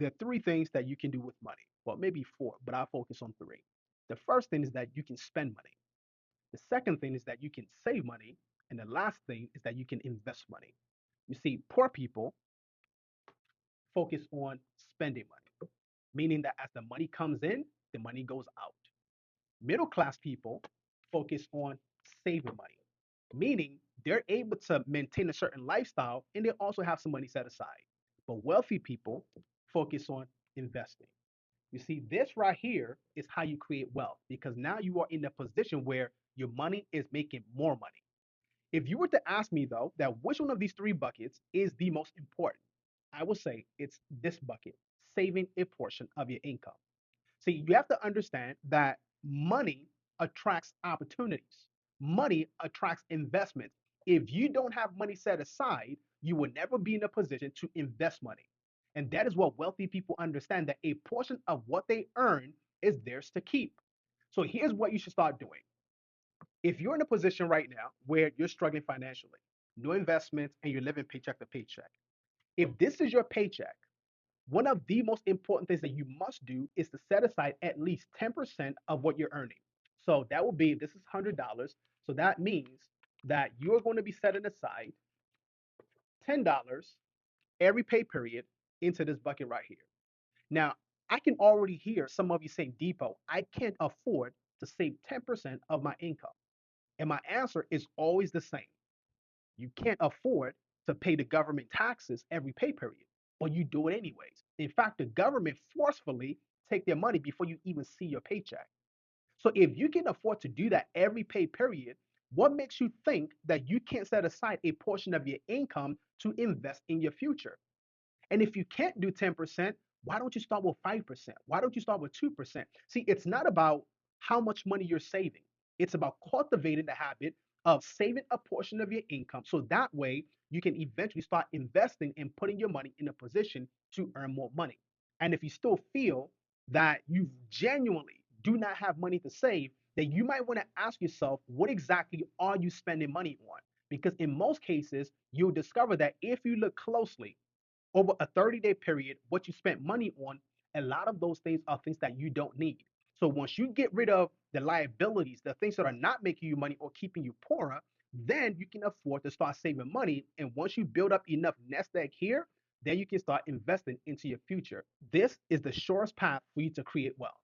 There are three things that you can do with money. Well, maybe four, but I'll focus on three. The first thing is that you can spend money. The second thing is that you can save money. And the last thing is that you can invest money. You see, poor people focus on spending money, meaning that as the money comes in, the money goes out. Middle class people focus on saving money, meaning they're able to maintain a certain lifestyle and they also have some money set aside. But wealthy people focus on investing. You see, this right here is how you create wealth because now you are in a position where your money is making more money. If you were to ask me though, that which one of these three buckets is the most important, I would say it's this bucket, saving a portion of your income. See, you have to understand that money attracts opportunities. Money attracts investments. If you don't have money set aside, you will never be in a position to invest money. And that is what wealthy people understand that a portion of what they earn is theirs to keep. So here's what you should start doing. If you're in a position right now where you're struggling financially, no investments, and you're living paycheck to paycheck, if this is your paycheck, one of the most important things that you must do is to set aside at least 10% of what you're earning. So that will be, this is $100. So that means that you're going to be setting aside $10 every pay period into this bucket right here. Now, I can already hear some of you saying, Depot, I can't afford to save 10% of my income. And my answer is always the same. You can't afford to pay the government taxes every pay period, but you do it anyways. In fact, the government forcefully take their money before you even see your paycheck. So if you can afford to do that every pay period, what makes you think that you can't set aside a portion of your income to invest in your future? And if you can't do 10%, why don't you start with 5%? Why don't you start with 2%? See, it's not about how much money you're saving. It's about cultivating the habit of saving a portion of your income so that way you can eventually start investing and putting your money in a position to earn more money. And if you still feel that you genuinely do not have money to save, then you might want to ask yourself, what exactly are you spending money on? Because in most cases, you'll discover that if you look closely, over a 30-day period, what you spent money on, a lot of those things are things that you don't need. So once you get rid of the liabilities, the things that are not making you money or keeping you poorer, then you can afford to start saving money. And once you build up enough nest egg here, then you can start investing into your future. This is the surest path for you to create wealth.